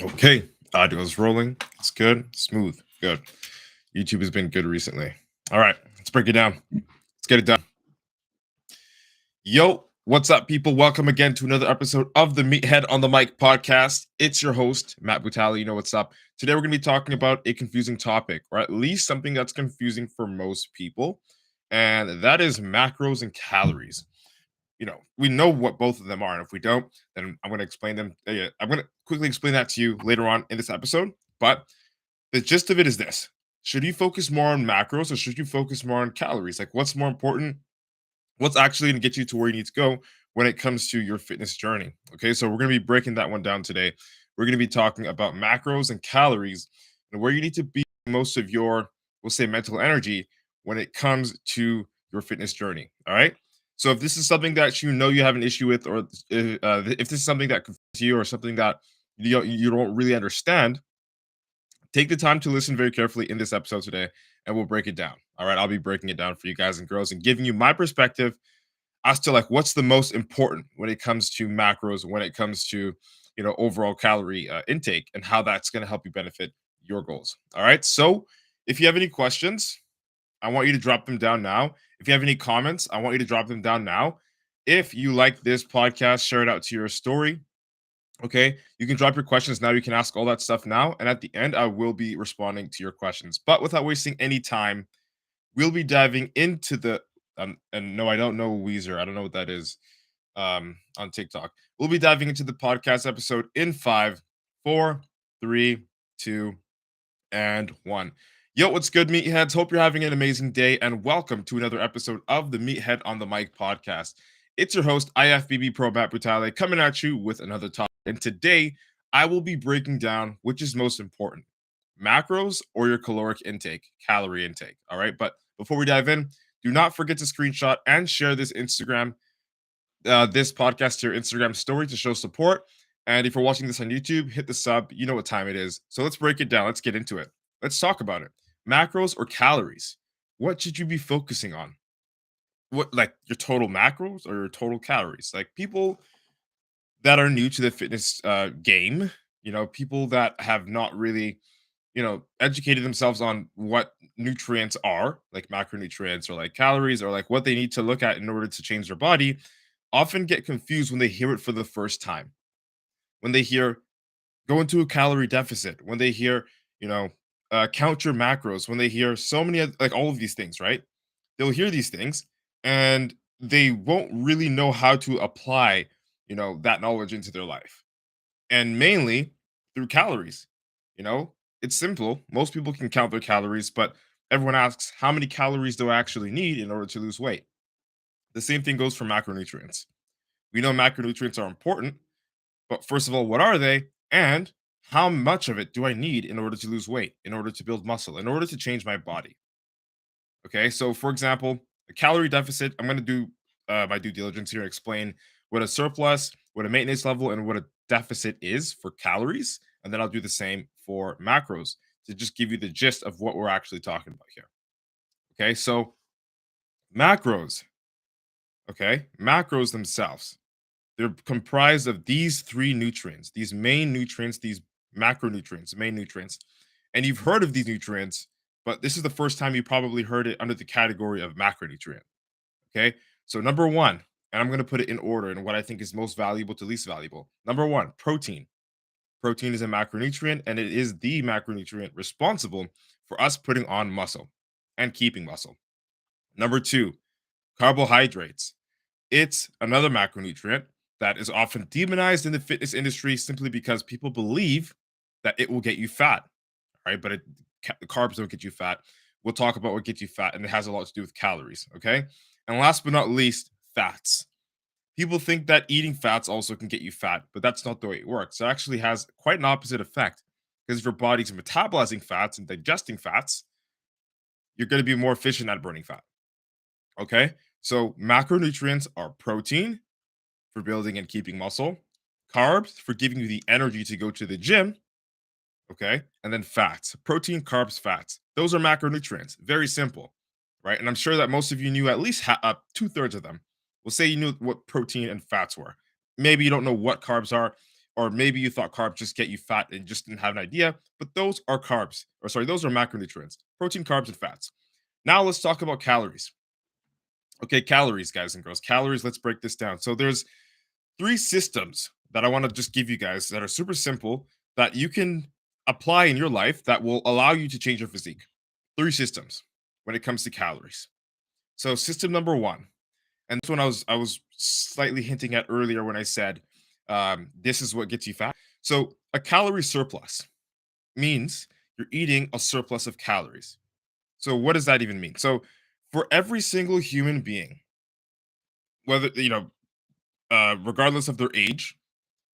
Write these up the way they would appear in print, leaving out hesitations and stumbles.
Okay, audio is rolling. It's good, smooth, good. YouTube has been good recently. All right, let's break it down. Let's get it done. Yo, what's up, people? Welcome again to another episode of the Meathead on the Mic podcast. It's your host, Matt Butali. You know what's up. Today, we're going to be talking about a confusing topic, or at least something that's confusing for most people, and that is macros and calories. We know what both of them are, and if we don't, then I'm going to explain them. I'm going to quickly explain that to you later on in this episode. But the gist of it is this: should you focus more on macros or should you focus more on calories? Like, what's more important? What's actually going to get you to where you need to go when it comes to your fitness journey? Okay, so we're going to be breaking that one down today. We're going to be talking about macros and calories and where you need to be most of your, we'll say, mental energy when it comes to your fitness journey. All right. So if this is something that you have an issue with, or if this is something that confuses you or something that you don't really understand, take the time to listen very carefully in this episode today, and we'll break it down. All right, I'll be breaking it down for you guys and girls and giving you my perspective as to like what's the most important when it comes to macros, when it comes to overall calorie intake, and how that's going to help you benefit your goals. All right, so if you have any questions, I want you to drop them down now. If you have any comments, I want you to drop them down now. If you like this podcast, share it out to your story. Okay, you can drop your questions now. You can ask all that stuff now. And at the end, I will be responding to your questions. But without wasting any time, we'll be diving into the and no, I don't know Weezer. I don't know what that is on TikTok. We'll be diving into the podcast episode in 5, 4, 3, 2, and 1. Yo, what's good, meatheads? Hope you're having an amazing day, and welcome to another episode of the Meathead on the Mic podcast. It's your host, IFBB PRO Matt Brutale, coming at you with another topic. And today, I will be breaking down which is most important, macros or your caloric intake, calorie intake. All right. But before we dive in, do not forget to screenshot and share this podcast to your Instagram story to show support. And if you're watching this on YouTube, hit the sub. You know what time it is. So let's break it down. Let's get into it. Let's talk about it. Macros or calories? What should you be focusing on? What, like your total macros or your total calories? Like people that are new to the fitness game, people that have not really, educated themselves on what nutrients are, like macronutrients or like calories or like what they need to look at in order to change their body, often get confused when they hear it for the first time. When they hear go into a calorie deficit, when they hear, count your macros, when they hear so many, like all of these things, right? They'll hear these things and they won't really know how to apply, that knowledge into their life. And mainly through calories. You know, it's simple. Most people can count their calories, but everyone asks, how many calories do I actually need in order to lose weight? The same thing goes for macronutrients. We know macronutrients are important, but first of all, what are they? And how much of it do I need in order to lose weight, in order to build muscle, in order to change my body? Okay, so for example, a calorie deficit, I'm going to do my due diligence here and explain what a surplus, what a maintenance level, and what a deficit is for calories. And then I'll do the same for macros to just give you the gist of what we're actually talking about here. Okay, so macros, macros themselves, they're comprised of these three nutrients, these main nutrients, these macronutrients, main nutrients. And you've heard of these nutrients, but this is the first time you probably heard it under the category of macronutrient. Okay. So, number one, and I'm going to put it in order and what I think is most valuable to least valuable. Number one, protein. Protein is a macronutrient, and it is the macronutrient responsible for us putting on muscle and keeping muscle. Number two, carbohydrates. It's another macronutrient that is often demonized in the fitness industry simply because people believe that it will get you fat, right? But carbs don't get you fat. We'll talk about what gets you fat, and it has a lot to do with calories, okay? And last but not least, fats. People think that eating fats also can get you fat, but that's not the way it works. It actually has quite an opposite effect because if your body's metabolizing fats and digesting fats, you're going to be more efficient at burning fat, okay? So macronutrients are protein for building and keeping muscle, carbs for giving you the energy to go to the gym, okay? And then fats, protein, carbs, fats. Those are macronutrients. Very simple, right? And I'm sure that most of you knew at least two-thirds of them. We'll say you knew what protein and fats were. Maybe you don't know what carbs are, or maybe you thought carbs just get you fat and just didn't have an idea, but those are carbs, or sorry, those are macronutrients: protein, carbs, and fats. Now let's talk about calories. Okay, calories, guys and girls. Calories, let's break this down. So there's three systems that I want to just give you guys that are super simple that you can apply in your life that will allow you to change your physique. Three systems when it comes to calories. So system number one, and this one I was slightly hinting at earlier when I said this is what gets you fat. So a calorie surplus means you're eating a surplus of calories. So what does that even mean? So for every single human being, whether regardless of their age,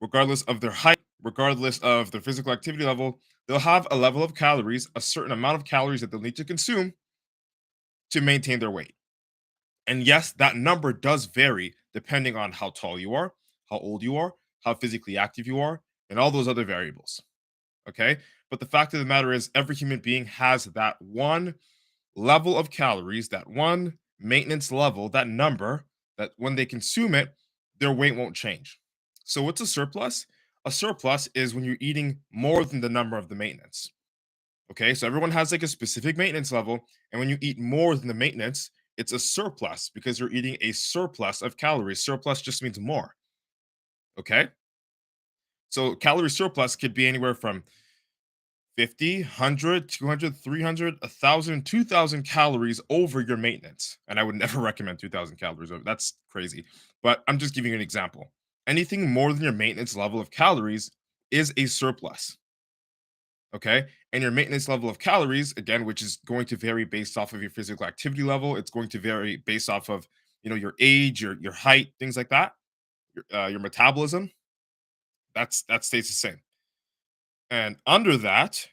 regardless of their height, regardless of their physical activity level, they'll have a level of calories, a certain amount of calories that they'll need to consume to maintain their weight. And yes, that number does vary depending on how tall you are, how old you are, how physically active you are, and all those other variables. Okay. But the fact of the matter is, every human being has that one level of calories, that one maintenance level, that number that when they consume it, their weight won't change. So, what's a surplus? A surplus is when you're eating more than the number of the maintenance. Okay, so everyone has like a specific maintenance level, and when you eat more than the maintenance, it's a surplus because you're eating a surplus of calories. Surplus just means more. Okay, so calorie surplus could be anywhere from 50, 100, 200, 300, 1,000, 2,000 calories over your maintenance. And I would never recommend 2,000 calories over. That's crazy. But I'm just giving you an example. Anything more than your maintenance level of calories is a surplus. Okay. And your maintenance level of calories, again, which is going to vary based off of your physical activity level. It's going to vary based off of, your age, your height, things like that, your metabolism. That stays the same. And under that,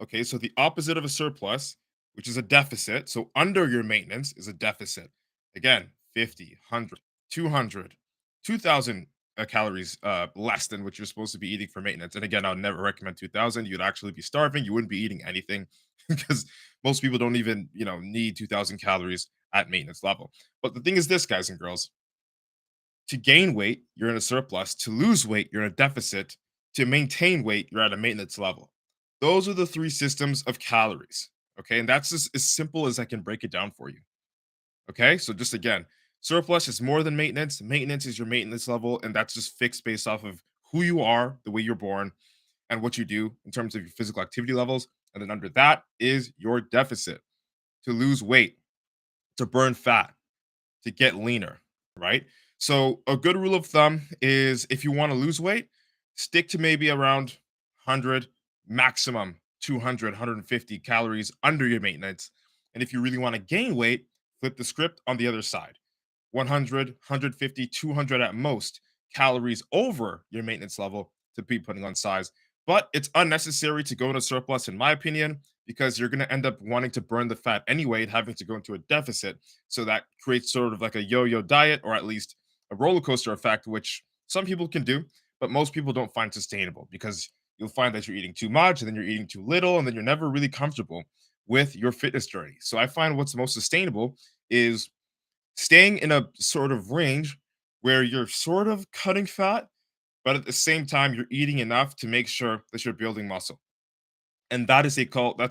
okay, so the opposite of a surplus, which is a deficit. So under your maintenance is a deficit. Again, 50, 100, 200, 2,000 calories less than what you're supposed to be eating for maintenance. And again, I would never recommend 2,000. You'd actually be starving. You wouldn't be eating anything because most people don't even, need 2,000 calories at maintenance level. But the thing is this, guys and girls, to gain weight, you're in a surplus. To lose weight, you're in a deficit. To maintain weight, you're at a maintenance level. Those are the three systems of calories. Okay. And that's just as simple as I can break it down for you. Okay. So, just again, surplus is more than maintenance. Maintenance is your maintenance level. And that's just fixed based off of who you are, the way you're born, and what you do in terms of your physical activity levels. And then under that is your deficit: to lose weight, to burn fat, to get leaner, right? So a good rule of thumb is if you want to lose weight, stick to maybe around 100, maximum 200, 150 calories under your maintenance. And if you really want to gain weight, flip the script on the other side: 100, 150, 200 at most calories over your maintenance level to be putting on size. But it's unnecessary to go into surplus, in my opinion, because you're going to end up wanting to burn the fat anyway and having to go into a deficit. So that creates sort of like a yo yo diet, or at least a roller coaster effect, which some people can do, but most people don't find sustainable because you'll find that you're eating too much and then you're eating too little and then you're never really comfortable with your fitness journey. So I find what's most sustainable is staying in a sort of range where you're sort of cutting fat, but at the same time, you're eating enough to make sure that you're building muscle. And that's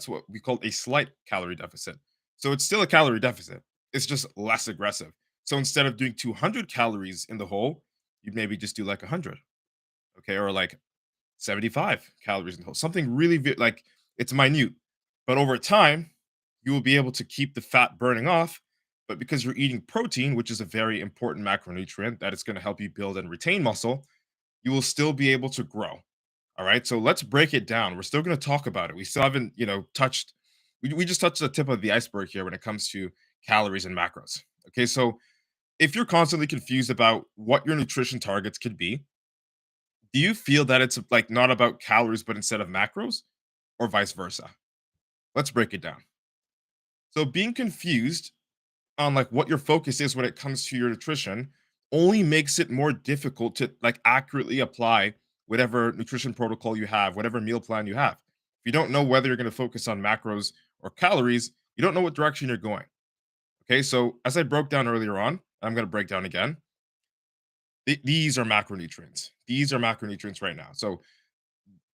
what we call a slight calorie deficit. So it's still a calorie deficit. It's just less aggressive. So instead of doing 200 calories in the whole, you'd maybe just do like 100, okay, or like 75 calories in the whole. Something really like it's minute, but over time, you will be able to keep the fat burning off. But because you're eating protein, which is a very important macronutrient that is going to help you build and retain muscle, you will still be able to grow. All right. So let's break it down. We're still going to talk about it. We still haven't, touched, we just touched the tip of the iceberg here when it comes to calories and macros. Okay. So if you're constantly confused about what your nutrition targets could be, do you feel that it's like not about calories, but instead of macros, or vice versa? Let's break it down. So being confused on like what your focus is when it comes to your nutrition only makes it more difficult to like accurately apply whatever nutrition protocol you have, whatever meal plan you have. If you don't know whether you're going to focus on macros or calories, you don't know what direction you're going. Okay, so as I broke down earlier on, I'm going to break down again. These are macronutrients. These are macronutrients right now. So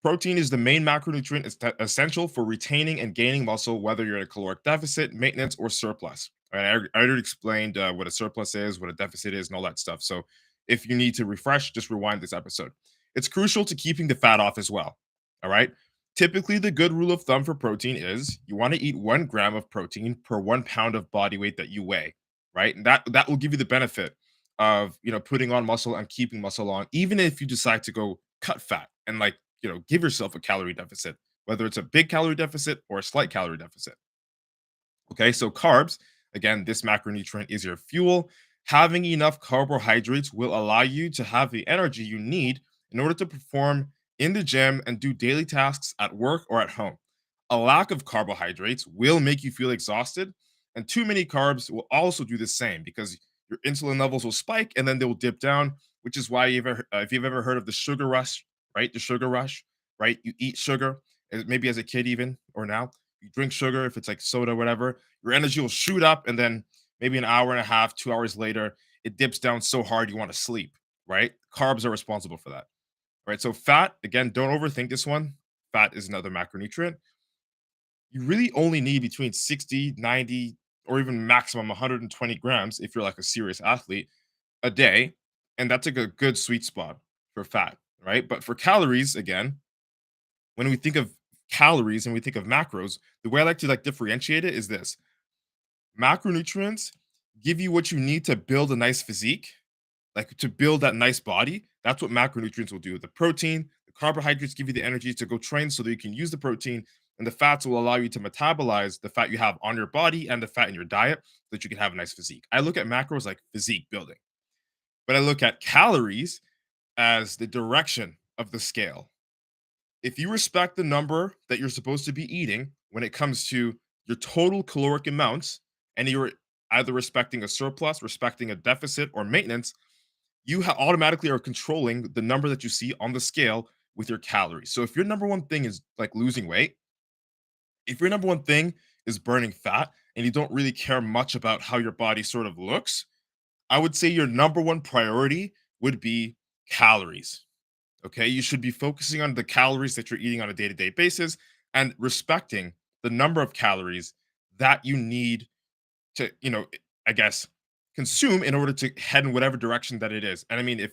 protein is the main macronutrient. It's essential for retaining and gaining muscle, whether you're in a caloric deficit, maintenance, or surplus. All right, I already explained what a surplus is, what a deficit is, and all that stuff. So if you need to refresh, just rewind this episode. It's crucial to keeping the fat off as well. All right. Typically, the good rule of thumb for protein is you want to eat 1 gram of protein per 1 pound of body weight that you weigh. Right, and that will give you the benefit of putting on muscle and keeping muscle on, even if you decide to go cut fat and like give yourself a calorie deficit, whether it's a big calorie deficit or a slight calorie deficit. Okay, so carbs, again, this macronutrient is your fuel. Having enough carbohydrates will allow you to have the energy you need in order to perform in the gym and do daily tasks at work or at home. A lack of carbohydrates will make you feel exhausted, and too many carbs will also do the same because your insulin levels will spike and then they will dip down, which is why if you've ever heard of the sugar rush, right? The sugar rush, right? You eat sugar, maybe as a kid even or now, you drink sugar, if it's like soda, whatever, your energy will shoot up. And then maybe an hour and a half, 2 hours later, it dips down so hard you want to sleep, right? Carbs are responsible for that, right? So, fat, again, don't overthink this one. Fat is another macronutrient. You really only need between 60, 90, or even maximum 120 grams if you're like a serious athlete a day. And that's like a good sweet spot for fat, right? But for calories, again, when we think of calories and we think of macros, the way I like to like differentiate it is this: macronutrients give you what you need to build a nice physique, like to build that nice body. That's what macronutrients will do. The protein, the carbohydrates give you the energy to go train so that you can use the protein, and the fats will allow you to metabolize the fat you have on your body and the fat in your diet so that you can have a nice physique. I look at macros like physique building, but I look at calories as the direction of the scale. If you respect the number that you're supposed to be eating when it comes to your total caloric amounts, and you're either respecting a surplus, respecting a deficit, or maintenance, you automatically are controlling the number that you see on the scale with your calories. So if your number one thing is like losing weight, if your number one thing is burning fat, and you don't really care much about how your body sort of looks, I would say your number one priority would be calories. Okay, you should be focusing on the calories that you're eating on a day-to-day basis and respecting the number of calories that you need to, I guess, consume in order to head in whatever direction that it is. And I mean,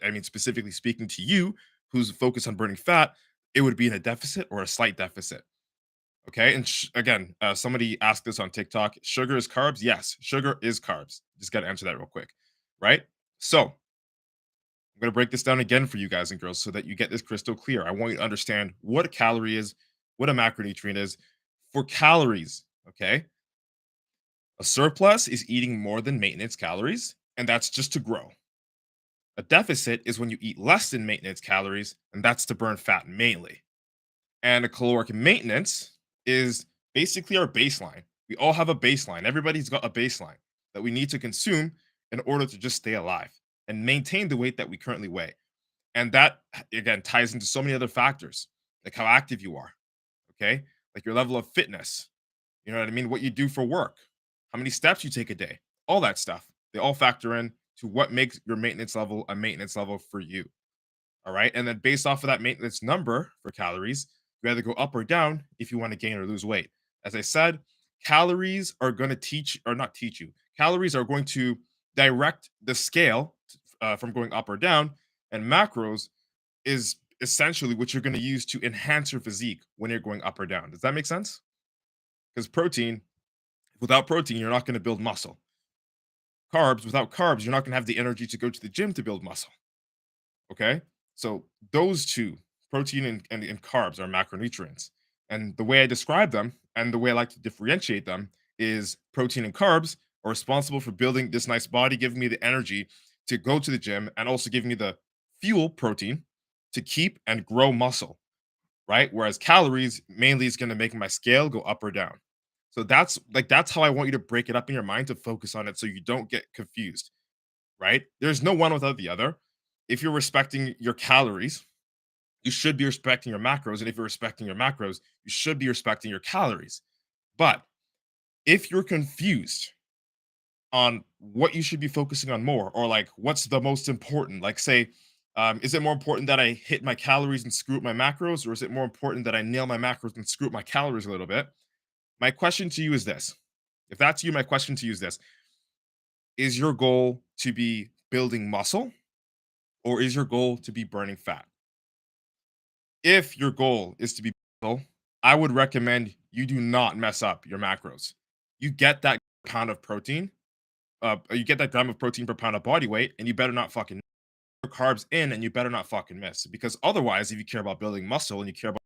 I mean, specifically speaking to you, who's focused on burning fat, it would be in a deficit or a slight deficit. Okay, and again, somebody asked this on TikTok: sugar is carbs? Yes, sugar is carbs. Just got to answer that real quick, right? So I'm going to break this down again for you guys and girls so that you get this crystal clear. I want you to understand what a calorie is, what a macronutrient is. For calories, okay, a surplus is eating more than maintenance calories, and that's just to grow. A deficit is when you eat less than maintenance calories, and that's to burn fat mainly. And a caloric maintenance is basically our baseline. We all have a baseline. Everybody's got a baseline that we need to consume in order to just stay alive and maintain the weight that we currently weigh. And that again ties into so many other factors, like how active you are, okay? Like your level of fitness, you know what I mean? What you do for work, how many steps you take a day, all that stuff. They all factor in to what makes your maintenance level a maintenance level for you. All right. And then based off of that maintenance number for calories, you either go up or down if you want to gain or lose weight. As I said, calories are going to teach or not teach you. Calories are going to direct the scale from going up or down, and macros is essentially what you're going to use to enhance your physique when you're going up or down. Does that make sense? Because without protein, you're not going to build muscle. Without carbs, you're not going to have the energy to go to the gym to build muscle. Okay. So those two, protein and carbs, are macronutrients. And the way I describe them and the way I like to differentiate them is protein and carbs are responsible for building this nice body, giving me the energy to go to the gym, and also giving me the fuel, protein, to keep and grow muscle, right? Whereas calories mainly is going to make my scale go up or down. So that's how I want you to break it up in your mind to focus on it so you don't get confused, right? There's no one without the other. If you're respecting your calories, you should be respecting your macros. And if you're respecting your macros, you should be respecting your calories. But if you're confused, on what you should be focusing on more, or like what's the most important. Like, say, is it more important that I hit my calories and screw up my macros, or is it more important that I nail my macros and screw up my calories a little bit? My question to you is this. If that's you, my question to you is this. Is your goal to be building muscle, or is your goal to be burning fat? If your goal is to be muscle, I would recommend you do not mess up your macros. You get that pound of protein, you get that gram of protein per pound of body weight, and you better not fucking carbs in, and you better not fucking miss. Because otherwise, if you care about building muscle and you care about,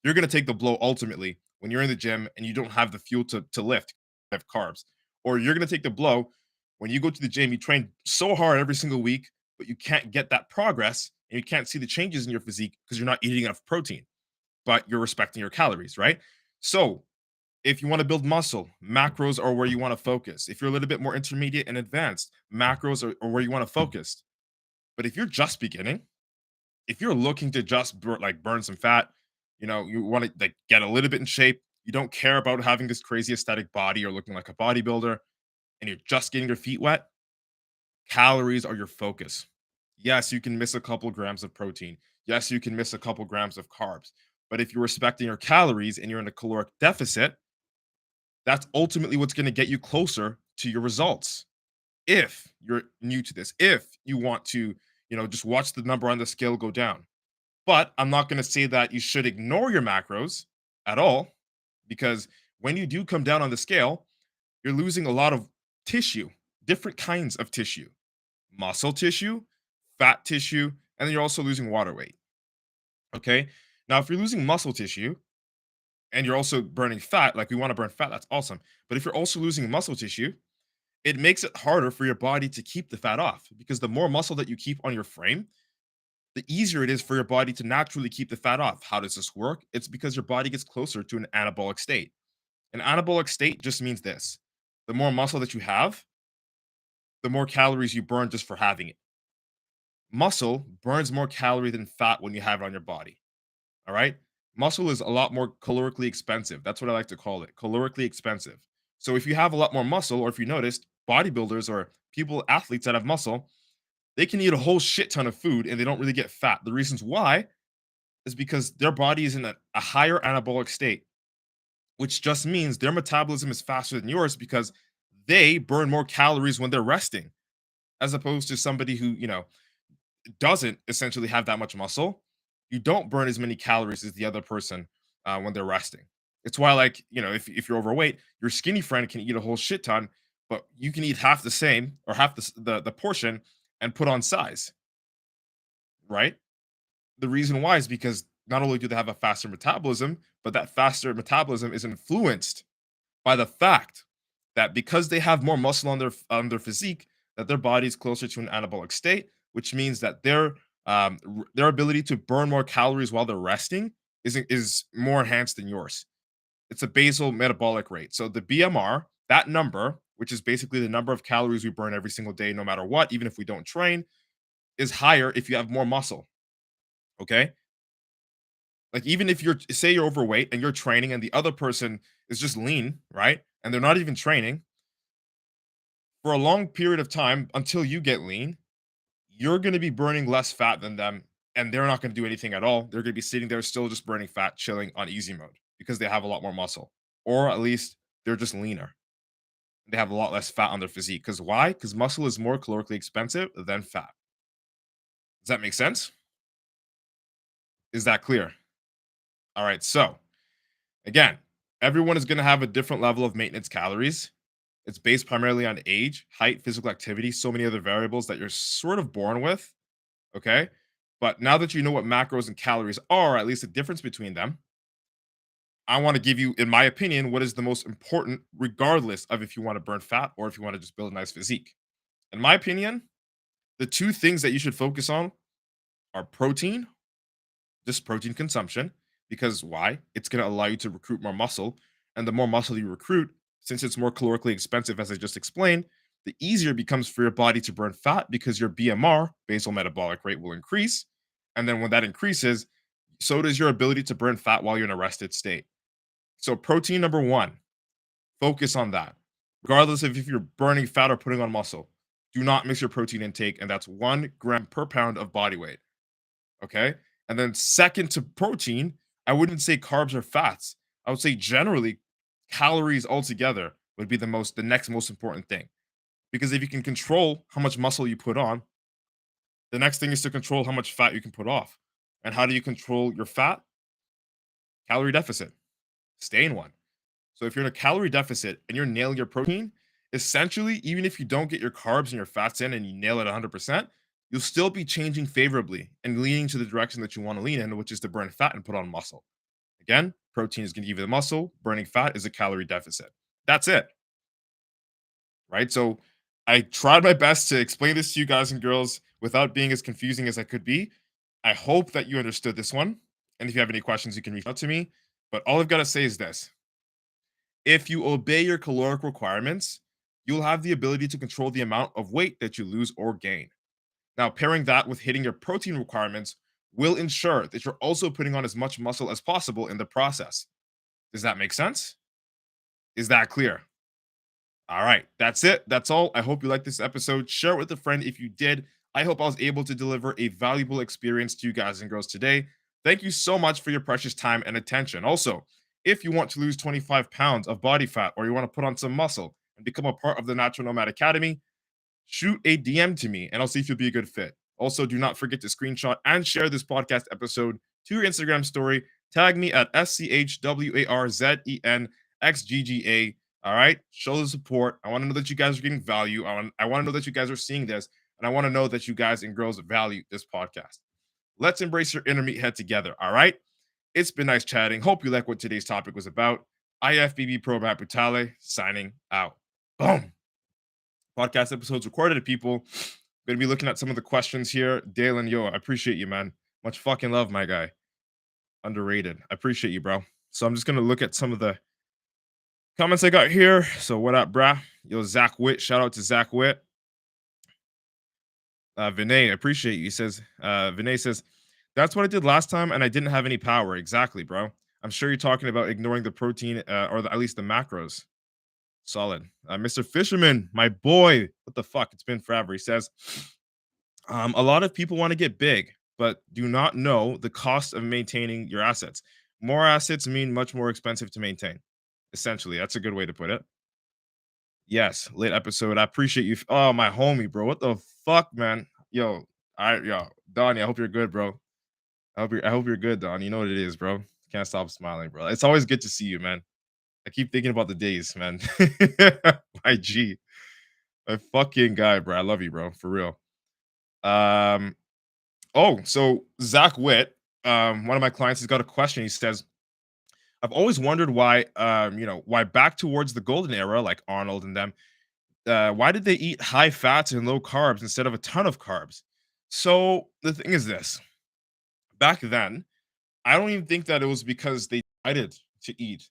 you're gonna take the blow ultimately when you're in the gym and you don't have the fuel to lift, have carbs, or you're gonna take the blow when you go to the gym, you train so hard every single week, but you can't get that progress and you can't see the changes in your physique because you're not eating enough protein, but you're respecting your calories, right? So if you want to build muscle, macros are where you want to focus. If you're a little bit more intermediate and advanced, macros are where you want to focus. But if you're just beginning, if you're looking to just burn some fat, you want to like get a little bit in shape, you don't care about having this crazy aesthetic body or looking like a bodybuilder, and you're just getting your feet wet, calories are your focus. Yes, you can miss a couple grams of protein. Yes, you can miss a couple grams of carbs. But if you're respecting your calories and you're in a caloric deficit, that's ultimately what's going to get you closer to your results. If you're new to this, if you want to, just watch the number on the scale go down. But I'm not going to say that you should ignore your macros at all, because when you do come down on the scale, you're losing a lot of tissue, different kinds of tissue, muscle tissue, fat tissue, and then you're also losing water weight. Okay. Now, if you're losing muscle tissue and you're also burning fat, like we want to burn fat, that's awesome. But if you're also losing muscle tissue, it makes it harder for your body to keep the fat off, because the more muscle that you keep on your frame, the easier it is for your body to naturally keep the fat off. How does this work? It's because your body gets closer to an anabolic state. An anabolic state just means this: the more muscle that you have, the more calories you burn just for having it. Muscle burns more calorie than fat when you have it on your body. All right. Muscle is a lot more calorically expensive. That's what I like to call it, calorically expensive. So if you have a lot more muscle, or if you noticed, bodybuilders or people, athletes that have muscle, they can eat a whole shit ton of food and they don't really get fat. The reasons why is because their body is in a higher anabolic state, which just means their metabolism is faster than yours because they burn more calories when they're resting, as opposed to somebody who, doesn't essentially have that much muscle. You don't burn as many calories as the other person when they're resting. It's why, like, if you're overweight, your skinny friend can eat a whole shit ton, but you can eat half the same or half the portion and put on size, right? The reason why is because not only do they have a faster metabolism, but that faster metabolism is influenced by the fact that because they have more muscle on their physique, that their body is closer to an anabolic state, which means that their ability to burn more calories while they're resting is more enhanced than yours. It's a basal metabolic rate. So the BMR, that number, which is basically the number of calories we burn every single day, no matter what, even if we don't train, is higher if you have more muscle. Okay. Like, even if you're overweight and you're training and the other person is just lean, right? And they're not even training for a long period of time until you get lean, you're going to be burning less fat than them, and they're not going to do anything at all. They're going to be sitting there still just burning fat, chilling on easy mode because they have a lot more muscle, or at least they're just leaner. They have a lot less fat on their physique. Because why? Because muscle is more calorically expensive than fat. Does that make sense? Is that clear? All right. So, again, everyone is going to have a different level of maintenance calories. It's based primarily on age, height, physical activity, so many other variables that you're sort of born with. Okay. But now that you know what macros and calories are, at least the difference between them, I want to give you, in my opinion, what is the most important, regardless of if you want to burn fat or if you want to just build a nice physique. In my opinion, the two things that you should focus on are protein, just protein consumption, because why? It's going to allow you to recruit more muscle. And the more muscle you recruit, since it's more calorically expensive, as I just explained, the easier it becomes for your body to burn fat because your BMR, basal metabolic rate, will increase. And then when that increases, so does your ability to burn fat while you're in a rested state. So, protein number one, focus on that. regardless of if you're burning fat or putting on muscle. Do not mix your protein intake, and that's 1 gram per pound of body weight. Okay. And then, second to protein, I wouldn't say carbs or fats. I would say generally calories altogether would be the next most important thing. Because if you can control how much muscle you put on, the next thing is to control how much fat you can put off. And how do you control your fat? Calorie deficit. Stay in one. So if you're in a calorie deficit and you're nailing your protein, essentially, even if you don't get your carbs and your fats in and you nail it 100%, you'll still be changing favorably and leaning to the direction that you want to lean in, which is to burn fat and put on muscle. Again, protein is going to give you the muscle, burning fat is a calorie deficit. That's it, right? So I tried my best to explain this to you guys and girls without being as confusing as I could be. I hope that you understood this one. And if you have any questions, you can reach out to me. But all I've got to say is this: if you obey your caloric requirements, you'll have the ability to control the amount of weight that you lose or gain. Now, pairing that with hitting your protein requirements will ensure that you're also putting on as much muscle as possible in the process. Does that make sense? Is that clear? All right, that's it. That's all. I hope you liked this episode. Share it with a friend if you did. I hope I was able to deliver a valuable experience to you guys and girls today. Thank you so much for your precious time and attention. Also, if you want to lose 25 pounds of body fat or you want to put on some muscle and become a part of the Natural Nomad Academy, shoot a DM to me and I'll see if you'll be a good fit. Also, do not forget to screenshot and share this podcast episode to your Instagram story. Tag me at SCHWARZENXGGA. All right. Show the support. I want to know that you guys are getting value. I want to know that you guys are seeing this. And I want to know that you guys and girls value this podcast. Let's embrace your inner meathead together. All right. It's been nice chatting. Hope you like what today's topic was about. IFBB PRO Matt Brutale signing out. Boom. Podcast episodes recorded to people. Gonna be looking at some of the questions here. Dalen, yo, I appreciate you, man. Much fucking love, my guy. Underrated. I appreciate you, bro. So I'm just gonna look at some of the comments I got here. So what up, brah? Yo, Zach Witt. Shout out to Zach Witt. Vinay, I appreciate you. He says, Vinay says, that's what I did last time, and I didn't have any power. Exactly, bro. I'm sure you're talking about ignoring the protein at least the macros. Solid. Mr. Fisherman, my boy. What the fuck? It's been forever. He says, a lot of people want to get big, but do not know the cost of maintaining your assets. More assets mean much more expensive to maintain. Essentially, that's a good way to put it. Yes, late episode. I appreciate you. Oh, my homie, bro. What the fuck, man? Yo, Donnie. I hope you're good, bro. I hope you're good, Don. You know what it is, bro. Can't stop smiling, bro. It's always good to see you, man. I keep thinking about the days, man. My G, a fucking guy, bro. I love you, bro. For real. Um. Oh, so Zach Witt, one of my clients, has got a question. He says, "I've always wondered why, why back towards the golden era, like Arnold and them, why did they eat high fats and low carbs instead of a ton of carbs?" So the thing is this: back then, I don't even think that it was because they decided to eat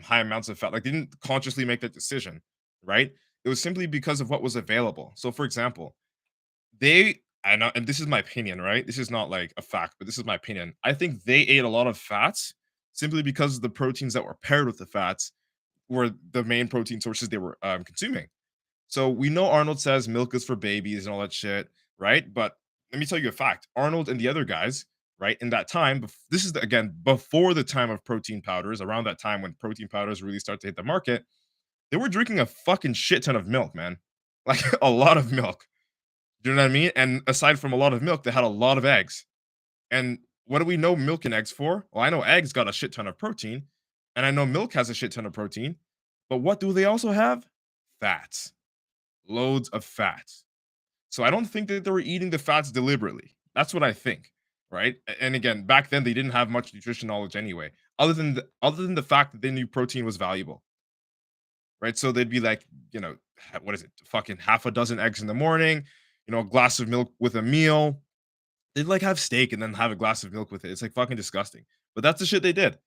high amounts of fat. Like, they didn't consciously make that decision, right? It was simply because of what was available. So, for example, and this is my opinion, right? This is not like a fact, but this is my opinion. I think they ate a lot of fats simply because the proteins that were paired with the fats were the main protein sources they were consuming. So we know Arnold says milk is for babies and all that shit, right? But let me tell you a fact. Arnold and the other guys, right, in that time, this is again before the time of protein powders, around that time when protein powders really start to hit the market, they were drinking a fucking shit ton of milk, man. Like a lot of milk. Do you know what I mean? And aside from a lot of milk, they had a lot of eggs. And what do we know milk and eggs for? Well, I know eggs got a shit ton of protein, and I know milk has a shit ton of protein. But what do they also have? Fats. Loads of fats. So I don't think that they were eating the fats deliberately. That's what I think, right? And again, back then they didn't have much nutrition knowledge anyway, other than the fact that they knew protein was valuable, right? So they'd be like, what is it? Fucking half a dozen eggs in the morning, a glass of milk with a meal. They'd like have steak and then have a glass of milk with it. It's like fucking disgusting. But that's the shit they did.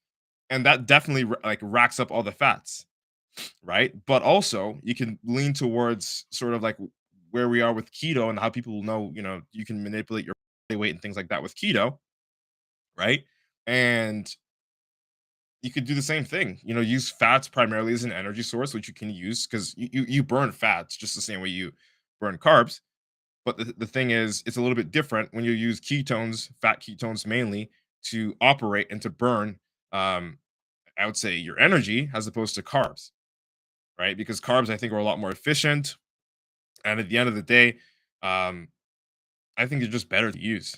And that definitely like racks up all the fats, right? But also you can lean towards sort of like where we are with keto and how people know, you can manipulate your body weight and things like that with keto, right? And you could do the same thing. Use fats primarily as an energy source, which you can use because you burn fats just the same way you burn carbs. But the thing is, it's a little bit different when you use ketones, fat ketones mainly, to operate and to burn, um, I would say, your energy as opposed to carbs, right? Because carbs, I think, are a lot more efficient. And at the end of the day, um, I think they're just better to use.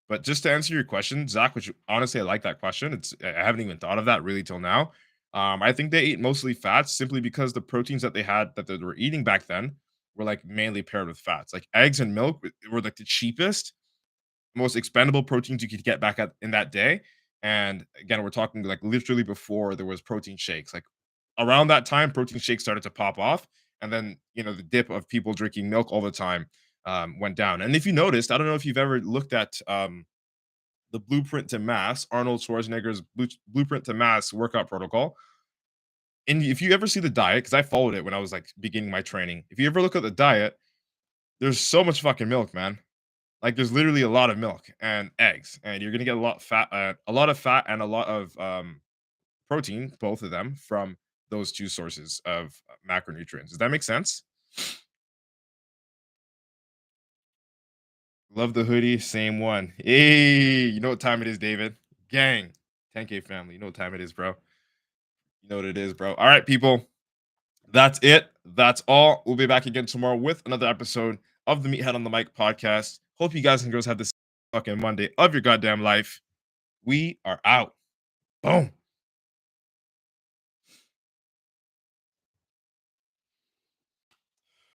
But just to answer your question, Zach, which honestly I like that question. I haven't even thought of that really till now. I think they ate mostly fats simply because the proteins that they had that they were eating back then were like mainly paired with fats. Like eggs and milk were like the cheapest, most expendable proteins you could get back in that day. And again, we're talking like literally before there was protein shakes. Like around that time, protein shakes started to pop off, and then the dip of people drinking milk all the time went down. And if you noticed, I don't know if you've ever looked at the Blueprint to Mass, Arnold Schwarzenegger's Blueprint to Mass workout protocol. And if you ever see the diet, because I followed it when I was like beginning my training, if you ever look at the diet, there's so much fucking milk, man. Like there's literally a lot of milk and eggs, and you're gonna get a lot of fat, and a lot of protein, both of them, from those two sources of macronutrients. Does that make sense? Love the hoodie, same one. Hey, you know what time it is, David? Gang, 10K family. You know what time it is, bro. You know what it is, bro. All right, people. That's it. That's all. We'll be back again tomorrow with another episode of the Meathead on the Mic podcast. Hope you guys and girls have this fucking Monday of your goddamn life. We are out. Boom.